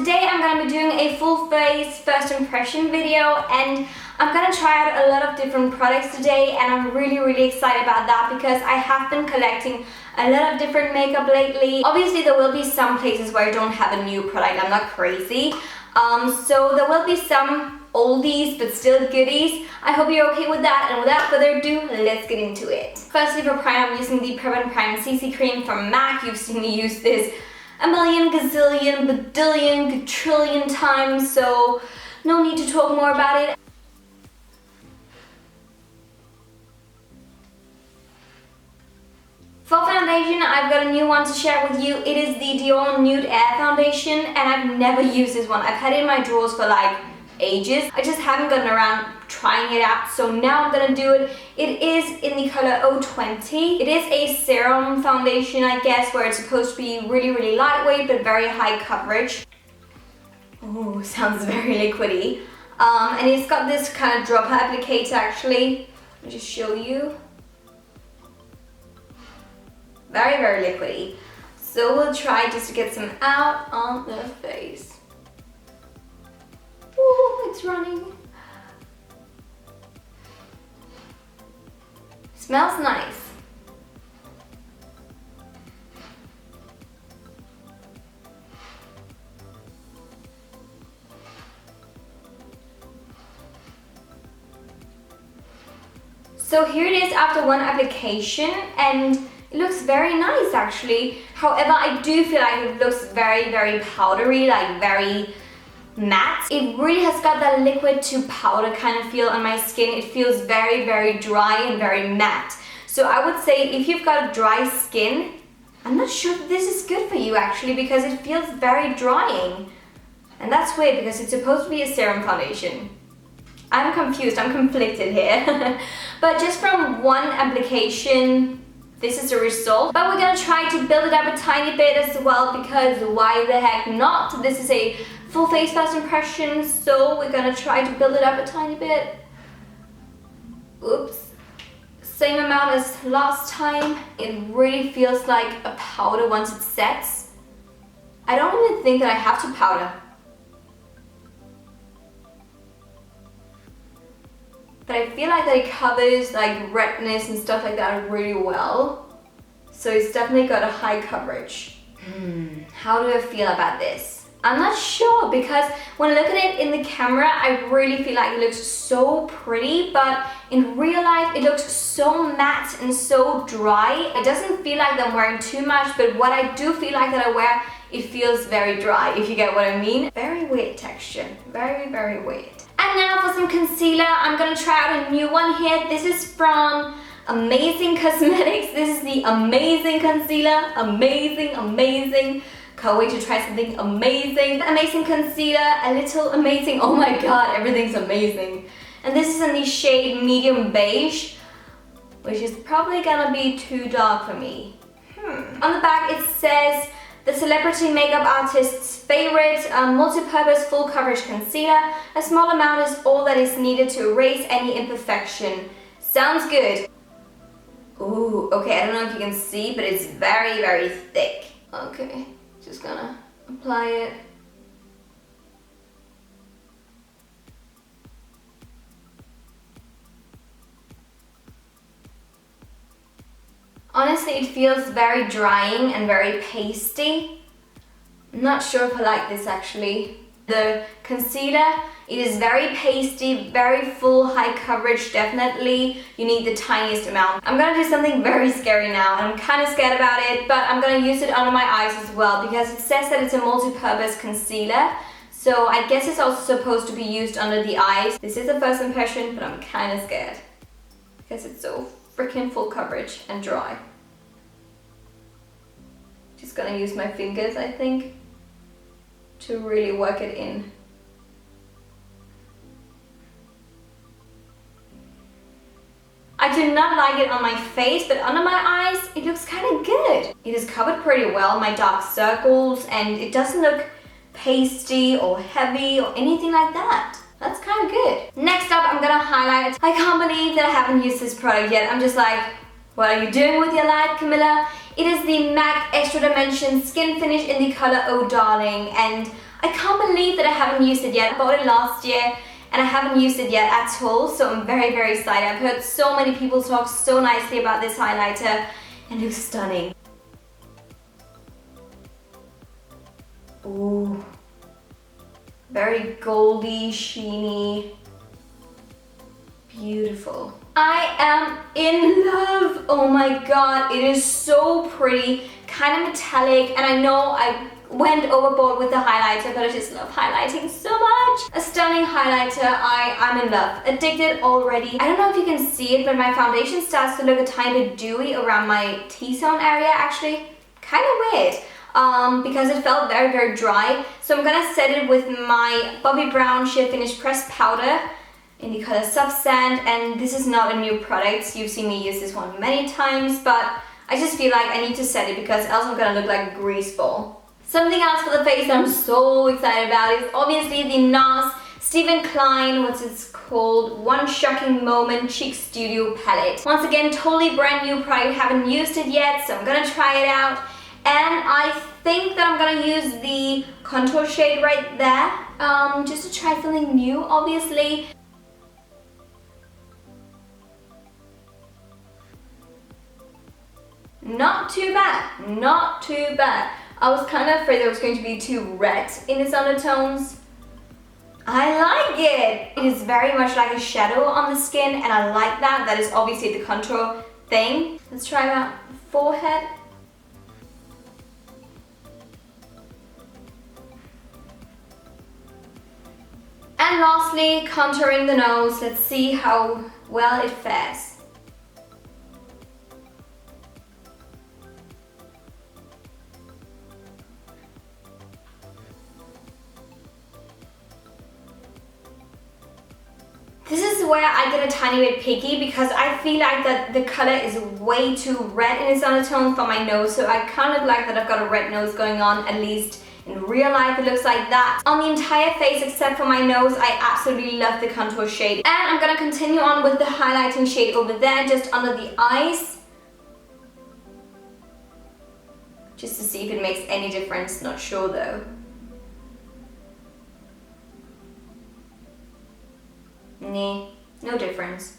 today I'm going to be doing a full face first impression video, and I'm going to try out a lot of different products today, and I'm really excited about that because I have been collecting a lot of different makeup lately. Obviously there will be some places where I don't have a new product, I'm not crazy. So there will be some oldies but still goodies. I hope you're okay with that, and without further ado, let's get into it. Firstly, for prime, I'm using the Prep+Prime CC cream from MAC. You've seen me use this a million, gazillion, badillion, quadrillion times, so no need to talk more about it. For foundation, I've got a new one to share with you. It is the DIOR Nude Air Foundation, and I've never used this one. I've had it in my drawers for like ages. I just haven't gotten around trying it out, so now I'm gonna do it. It is in the color 020. It is a serum foundation, I guess, where it's supposed to be really lightweight but very high coverage. Oh, sounds very liquidy. And it's got this kind of dropper applicator actually. Let me just show you. Very liquidy. So we'll try just to get some out on the face. Ooh, it's running. Smells nice. So here it is after one application, and it looks very nice actually. However, I do feel like it looks very powdery, like very matte. It really has got that liquid to powder kind of feel on my skin. It feels very dry and very matte. So I would say if you've got dry skin, I'm not sure that this is good for you actually, because it feels very drying. And that's weird because it's supposed to be a serum foundation. I'm confused, I'm conflicted here. But just from one application, this is the result. But we're gonna try to build it up a tiny bit as well, because why the heck not? This is a full face first impression, so we're gonna try to build it up a tiny bit. Oops. Same amount as last time. It really feels like a powder once it sets. I don't even think that I have to powder. But I feel like that it covers like redness and stuff like that really well. So it's definitely got a high coverage. How do I feel about this? I'm not sure, because when I look at it in the camera, I really feel like it looks so pretty, but in real life it looks so matte and so dry. It doesn't feel like I'm wearing too much, but what I do feel like that I wear, it feels very dry, if you get what I mean. Very weird texture, very weird. And now for some concealer, I'm gonna try out a new one here. This is from Amazing Cosmetics. This is the Amazing Concealer. Amazing. Can't wait to try something amazing. Amazing Concealer, a little amazing. Oh my god, everything's amazing. And this is in the shade Medium Beige, which is probably gonna be too dark for me. On the back it says, the celebrity makeup artist's favorite multi-purpose full coverage concealer. A small amount is all that is needed to erase any imperfection. Sounds good. Ooh, okay, I don't know if you can see, but it's very thick. Okay, just gonna apply it. Honestly, it feels very drying and very pasty. I'm not sure if I like this actually. The concealer, it is very pasty, very full, high coverage, definitely. You need the tiniest amount. I'm gonna do something very scary now, and I'm kind of scared about it, but I'm gonna use it under my eyes as well, because it says that it's a multi-purpose concealer. So I guess it's also supposed to be used under the eyes. This is a first impression, but I'm kind of scared, because it's so freaking full coverage and dry. Just gonna use my fingers, I think, to really work it in. I do not like it on my face, but under my eyes, it looks kind of good. It is covered pretty well, my dark circles, and it doesn't look pasty or heavy or anything like that. That's kind of good. Next up, I'm gonna highlight. I can't believe that I haven't used this product yet. I'm just like, what are you doing with your life, Camilla? It is the MAC Extra Dimension Skin Finish in the color Oh Darling, and I can't believe that I haven't used it yet. I bought it last year and I haven't used it yet at all, so I'm very, very excited. I've heard so many people talk so nicely about this highlighter and it looks stunning. Ooh. Very goldy, sheeny. Beautiful. I am in love. Oh my god, it is so pretty, kind of metallic, and I know I went overboard with the highlighter, but I just love highlighting so much. A stunning highlighter. I'm in love. Addicted already. I don't know if you can see it, but my foundation starts to look a tiny bit dewy around my T-zone area actually. Kind of weird. Because it felt very, very dry. So I'm gonna set it with my Bobbi Brown Sheer Finish Pressed Powder in the color Sub Sand, and this is not a new product. You've seen me use this one many times, but I just feel like I need to set it because else I'm gonna look like a grease ball. Something else for the face that I'm so excited about is obviously the Nars Klein, what's it called? One Shocking Moment Cheek Studio Palette. Once again, totally brand new product. Haven't used it yet, so I'm gonna try it out. And I think that I'm gonna use the contour shade right there, just to try something new, obviously. Not too bad, not too bad. I was kind of afraid that it was going to be too red in its undertones. I like it. It is very much like a shadow on the skin, and I like that. That is obviously the contour thing. Let's try out the forehead. And lastly, contouring the nose. Let's see how well it fares. This is where I get a tiny bit picky because I feel like that the color is way too red in its undertone for my nose, so I kind of like that I've got a red nose going on. At least in real life it looks like that. On the entire face except for my nose, I absolutely love the contour shade. And I'm gonna continue on with the highlighting shade over there, just under the eyes. Just to see if it makes any difference, not sure though. Nah, no difference.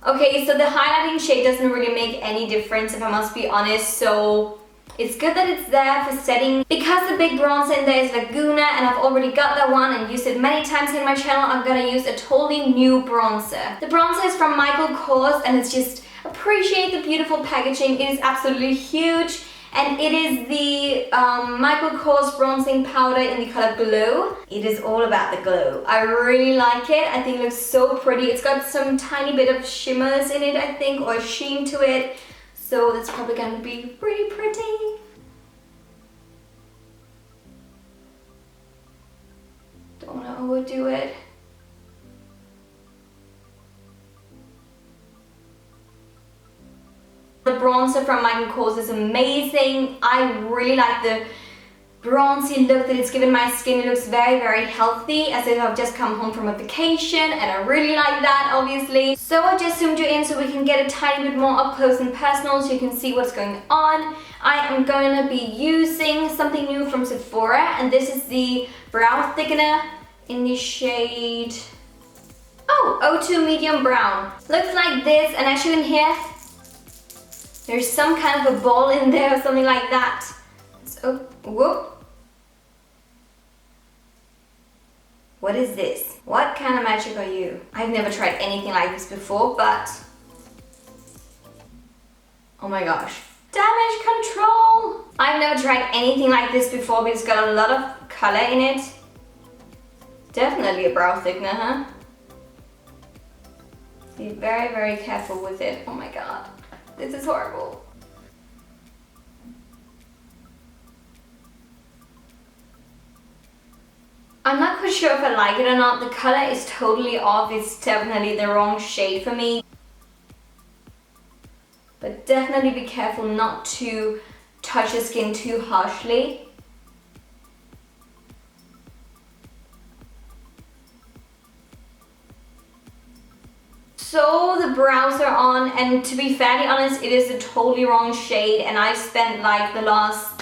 Okay, so the highlighting shade doesn't really make any difference if I must be honest, so it's good that it's there for setting. Because the big bronzer in there is Laguna and I've already got that one and used it many times in my channel, I'm gonna use a totally new bronzer. The bronzer is from Michael Kors and it's just, appreciate the beautiful packaging. It is absolutely huge. And it is the Michael Kors bronzing powder in the color Glow. It is all about the glow. I really like it. I think it looks so pretty. It's got some tiny bit of shimmers in it, I think, or sheen to it. So that's probably gonna be pretty pretty. Don't wanna overdo it. The bronzer from Michael Kors is amazing. I really like the bronzy look that it's given my skin. It looks very, very healthy, as if I've just come home from a vacation, and I really like that, obviously. So I just zoomed you in so we can get a tiny bit more up close and personal so you can see what's going on. I am going to be using something new from Sephora, and this is the brow thickener in the shade, oh, 02 Medium Brown. Looks like this, and as you can hear, there's some kind of a ball in there or something like that. So, whoop. What is this? What kind of magic are you? I've never tried anything like this before, but oh my gosh. Damage control! I've never tried anything like this before, but it's got a lot of color in it. Definitely a brow thickener, huh? Be very, very careful with it. Oh my god. This is horrible. I'm not quite sure if I like it or not. The color is totally off. It's definitely the wrong shade for me. But definitely be careful not to touch your skin too harshly. So the brows are on, and to be fairly honest, it is a totally wrong shade, and I've spent like the last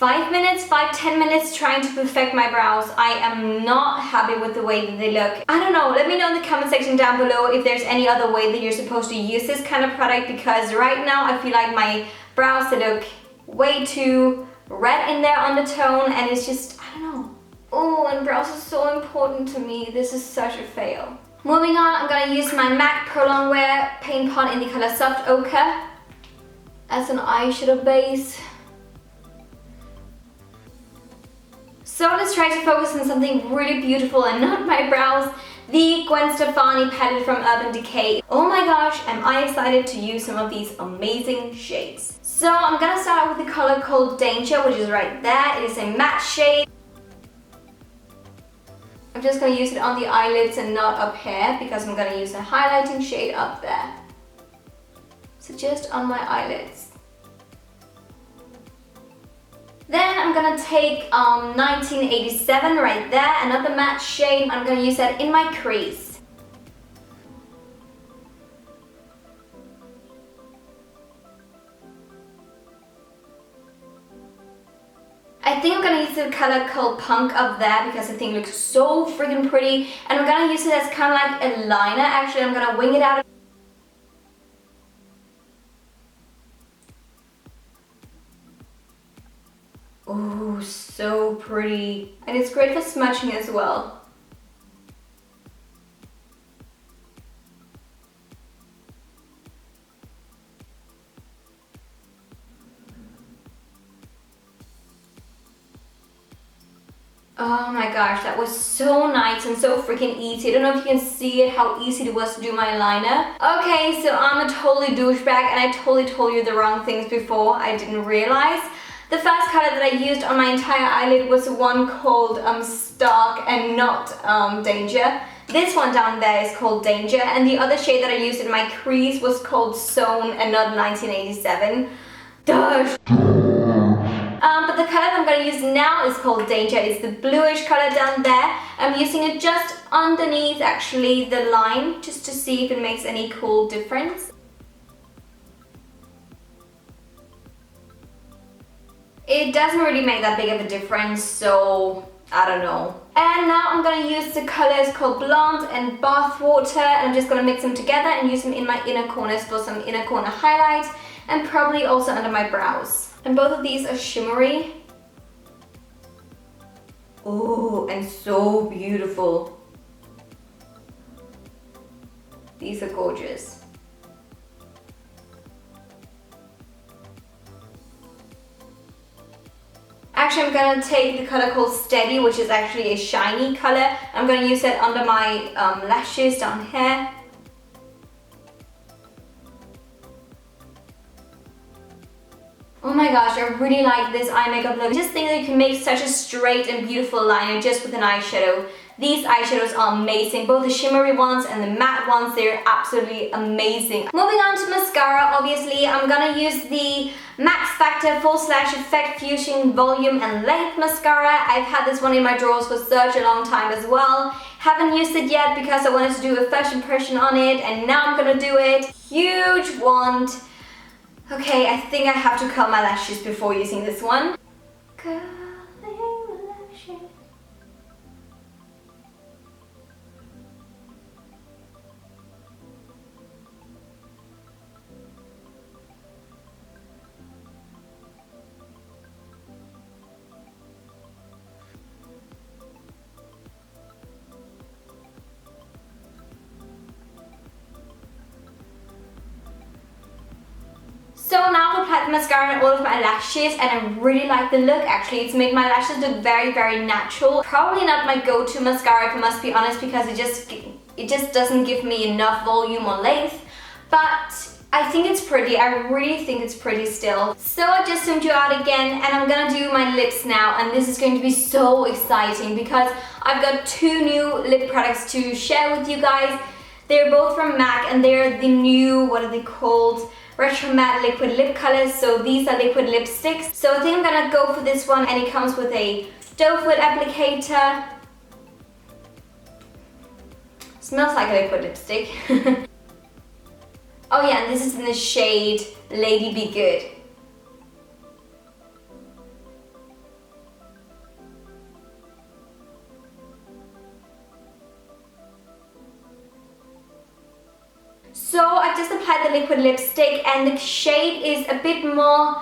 5 minutes, 5-10 minutes trying to perfect my brows. I am not happy with the way that they look. I don't know, let me know in the comment section down below if there's any other way that you're supposed to use this kind of product, because right now I feel like my brows, they look way too red in their undertone, and it's just, I don't know. Oh, and brows are so important to me. This is such a fail. Moving on, I'm gonna use my MAC Prolong Wear Paint Pot in the color Soft Ochre as an eyeshadow base. So let's try to focus on something really beautiful and not my brows. The Gwen Stefani palette from Urban Decay. Oh my gosh, am I excited to use some of these amazing shades. So I'm gonna start out with the color called Danger, which is right there. It is a matte shade. I'm just gonna use it on the eyelids and not up here, because I'm gonna use a highlighting shade up there. So just on my eyelids. Then I'm gonna take 1987 right there, another matte shade. I'm gonna use that in my crease. I think I'm gonna use the color called Punk up there because I think it looks so freaking pretty. And I'm gonna use it as kind of like a liner. Actually, I'm gonna wing it out. Oh, so pretty. And it's great for smudging as well. Oh my gosh, that was so nice and so freaking easy. I don't know if you can see it, how easy it was to do my liner. Okay, so I'm a totally douchebag and I totally told you the wrong things before. I didn't realize. The first color that I used on my entire eyelid was one called Stark and not Danger. This one down there is called Danger, and the other shade that I used in my crease was called Zone and not 1987. Duh. But the color that I'm going to use now is called Danger. It's the bluish color down there. I'm using it just underneath actually the line, just to see if it makes any cool difference. It doesn't really make that big of a difference, so I don't know. And now I'm going to use the colors called Blonde and Bathwater, and I'm just going to mix them together and use them in my inner corners for some inner corner highlights, and probably also under my brows. And both of these are shimmery. Oh, and so beautiful. These are gorgeous. Actually, I'm going to take the color called Steady, which is actually a shiny color. I'm going to use that under my lashes down here. Oh my gosh, I really like this eye makeup look. I just think that you can make such a straight and beautiful liner just with an eyeshadow. These eyeshadows are amazing, both the shimmery ones and the matte ones, they're absolutely amazing. Moving on to mascara, obviously, I'm gonna use the Max Factor Full Slash Effect Fusion Volume and Length Mascara. I've had this one in my drawers for such a long time as well. Haven't used it yet because I wanted to do a first impression on it, and now I'm gonna do it. Huge wand. Okay, I think I have to curl my lashes before using this one. Curling lashes. So now I've applied the mascara on all of my lashes, and I really like the look actually. It's made my lashes look very, very natural. Probably not my go-to mascara if I must be honest, because it just doesn't give me enough volume or length. But I think it's pretty. I really think it's pretty still. So I just zoomed you out again, and I'm gonna do my lips now, and this is going to be so exciting because I've got two new lip products to share with you guys. They're both from MAC, and they're the new, what are they called? Retro Matte Liquid Lip Colors. So these are liquid lipsticks. So I think I'm gonna go for this one, and it comes with a doe foot applicator. Smells like a liquid lipstick. Oh yeah, and this is in the shade LadyBeGood. liquid lipstick, and the shade is a bit more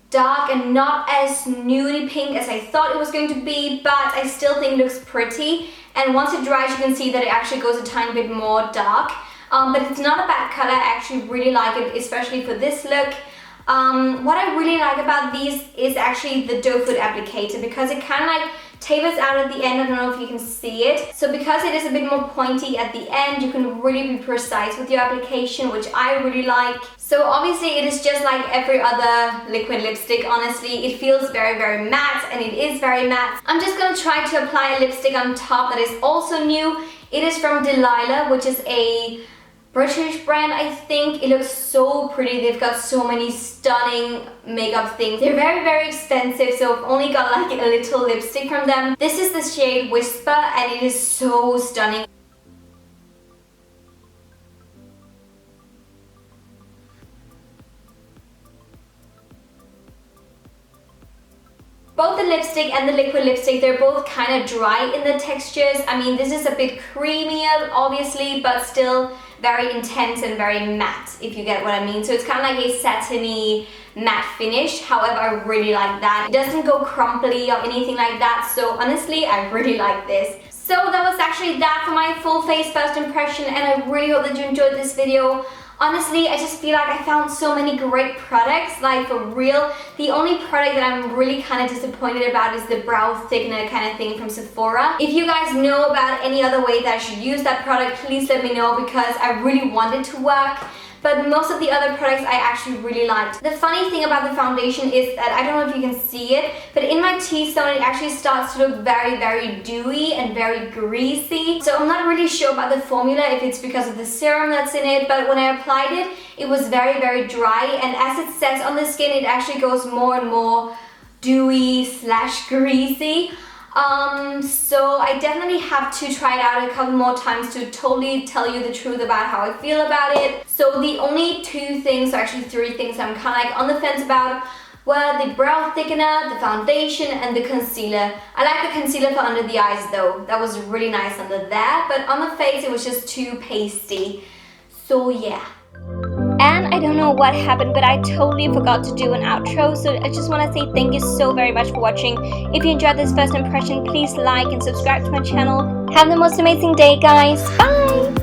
dark and not as nudie pink as I thought it was going to be, but I still think it looks pretty. And once it dries, you can see that it actually goes a tiny bit more dark. But it's not a bad color. I actually really like it, especially for this look. What I really like about these is actually the doe foot applicator, because it kind of like tapers out at the end. I don't know if you can see it. So because it is a bit more pointy at the end, you can really be precise with your application, which I really like. So obviously it is just like every other liquid lipstick, honestly. It feels very, very matte, and it is very matte. I'm just gonna try to apply a lipstick on top that is also new. It is from Delilah, which is a British brand, I think. It looks so pretty. They've got so many stunning makeup things. They're very, very expensive, so I've only got like a little lipstick from them. This is the shade Whisper, and it is so stunning. Both the lipstick and the liquid lipstick, they're both kind of dry in the textures. I mean, this is a bit creamier, obviously, but still very intense and very matte, if you get what I mean. So it's kind of like a satiny matte finish. However, I really like that. It doesn't go crumply or anything like that. So honestly, I really like this. So that was actually that for my full face first impression, and I really hope that you enjoyed this video. Honestly, I just feel like I found so many great products, like for real. The only product that I'm really kind of disappointed about is the brow thickener kind of thing from Sephora. If you guys know about any other way that I should use that product, please let me know, because I really want it to work. But most of the other products I actually really liked. The funny thing about the foundation is that, I don't know if you can see it, but in my T-zone it actually starts to look very, very dewy and very greasy. So I'm not really sure about the formula, if it's because of the serum that's in it, but when I applied it, it was very, very dry, and as it sets on the skin, it actually goes more and more dewy / greasy. So I definitely have to try it out a couple more times to totally tell you the truth about how I feel about it. So the only two things, or actually three things, I'm kind of like on the fence about were the brow thickener, the foundation, and the concealer. I like the concealer for under the eyes though. That was really nice under there, but on the face it was just too pasty. So yeah. And I don't know what happened, but I totally forgot to do an outro, so I just want to say thank you so very much for watching. If you enjoyed this first impression, please like and subscribe to my channel. Have the most amazing day, guys. Bye!